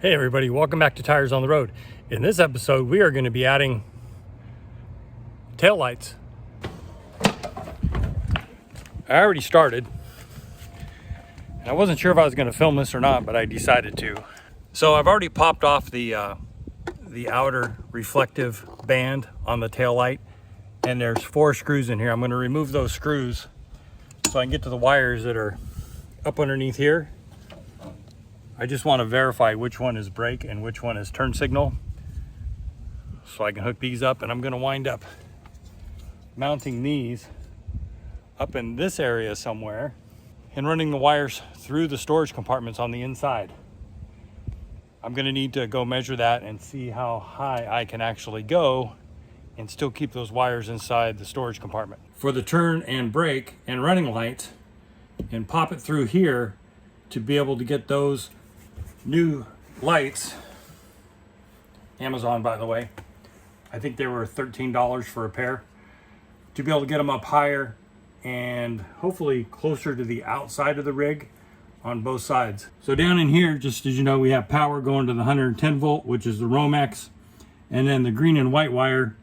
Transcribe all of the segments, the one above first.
Hey everybody, welcome back to Tires on the Road. In this episode, we are going to be adding taillights. I already started. And I wasn't sure if I was going to film this or not, but I decided to. So I've already popped off the outer reflective band on the taillight, and there's 4 screws in here. I'm going to remove those screws so I can get to the wires that are up underneath here. I just want to verify which one is brake and which one is turn signal, so I can hook these up, and I'm going to wind up mounting these up in this area somewhere and running the wires through the storage compartments on the inside. I'm going to need to go measure that and see how high I can actually go and still keep those wires inside the storage compartment. For the turn and brake and running lights, and pop it through here to be able to get those new lights. Amazon, by the way. I think they were $13 for a pair. To be able to get them up higher and hopefully closer to the outside of the rig on both sides. So down in here, just as you know, we have power going to the 110 volt, which is the Romex. And then the green and white wire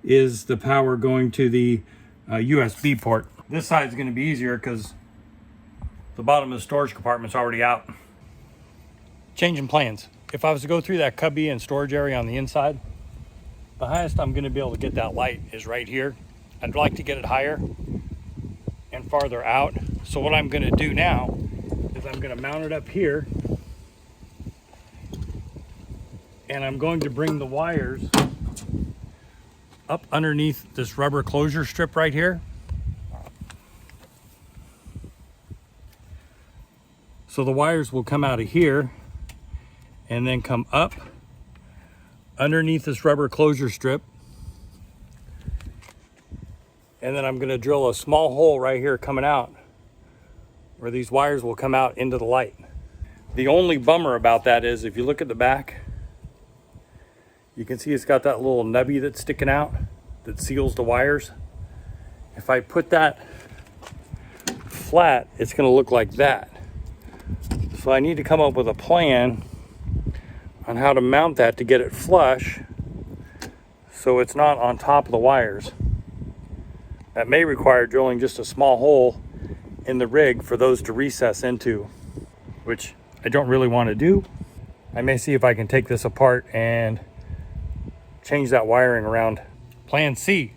is the power going to the USB port. This side is going to be easier because the bottom of the storage compartment's already out. Changing plans. If I was to go through that cubby and storage area on the inside, the highest I'm going to be able to get that light is right here. I'd like to get it higher and farther out. So what I'm going to do now is I'm going to mount it up here, and I'm going to bring the wires up underneath this rubber closure strip right here. So the wires will come out of here and then come up underneath this rubber closure strip. And then I'm going to drill a small hole right here coming out where these wires will come out into the light. The only bummer about that is if you look at the back, you can see it's got that little nubby that's sticking out that seals the wires. If I put that flat, it's going to look like that. So I need to come up with a plan on how to mount that to get it flush so it's not on top of the wires. That may require drilling just a small hole in the rig for those to recess into, which I don't really want to do. I may see if I can take this apart and change that wiring around. Plan C,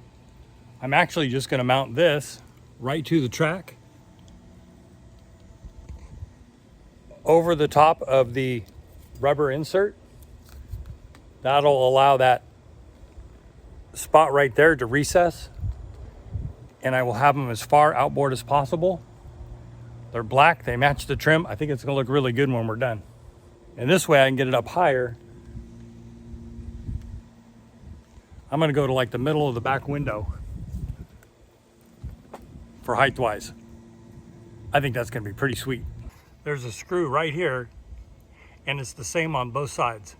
I'm actually just going to mount this right to the track over the top of the rubber insert. That'll allow that spot right there to recess, and I will have them as far outboard as possible. They're black, they match the trim. I think it's going to look really good when we're done. And this way I can get it up higher. I'm going to go to like the middle of the back window for height wise. I think that's going to be pretty sweet. There's a screw right here, and it's the same on both sides.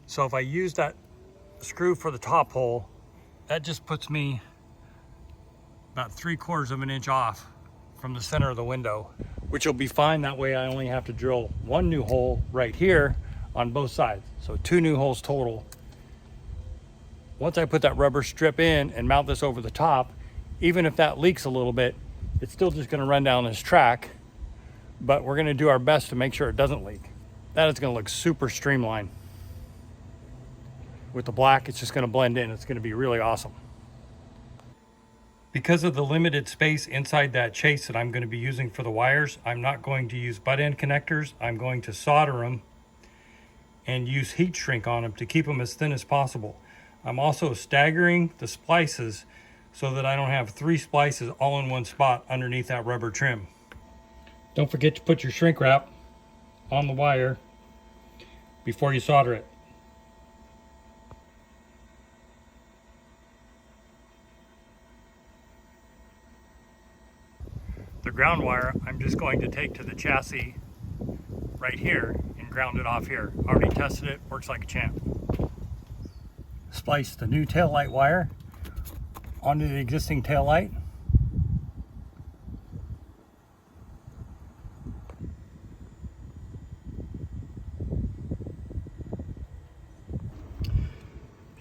So if I use that screw for the top hole, that just puts me about 3/4 of an inch off from the center of the window, which will be fine. That way I only have to drill 1 new hole right here on both sides. So 2 new holes total. Once I put that rubber strip in and mount this over the top, even if that leaks a little bit, it's still just going to run down this track, but we're going to do our best to make sure it doesn't leak. That is going to look super streamlined. With the black, it's just going to blend in. It's going to be really awesome. Because of the limited space inside that chase that I'm going to be using for the wires, I'm not going to use butt end connectors. I'm going to solder them and use heat shrink on them to keep them as thin as possible. I'm also staggering the splices so that I don't have 3 splices all in one spot underneath that rubber trim. Don't forget to put your shrink wrap on the wire before you solder it. The ground wire I'm just going to take to the chassis right here and ground it off here. Already tested it, works like a champ. Splice the new taillight wire onto the existing taillight.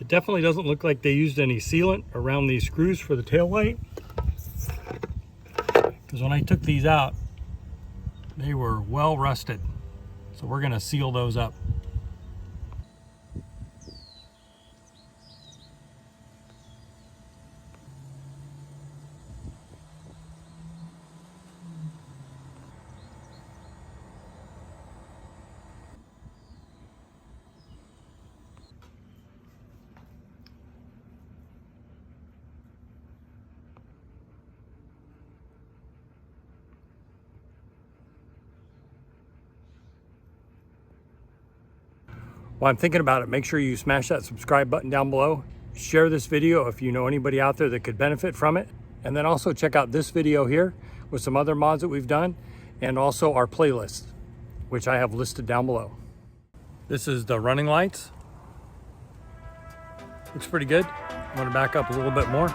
It definitely doesn't look like they used any sealant around these screws for the tail light, because when I took these out, they were well rusted. So we're going to seal those up. While I'm thinking about it, make sure you smash that subscribe button down below. Share this video if you know anybody out there that could benefit from it. And then also check out this video here with some other mods that we've done, and also our playlist, which I have listed down below. This is the running lights. Looks pretty good. I'm going to back up a little bit more.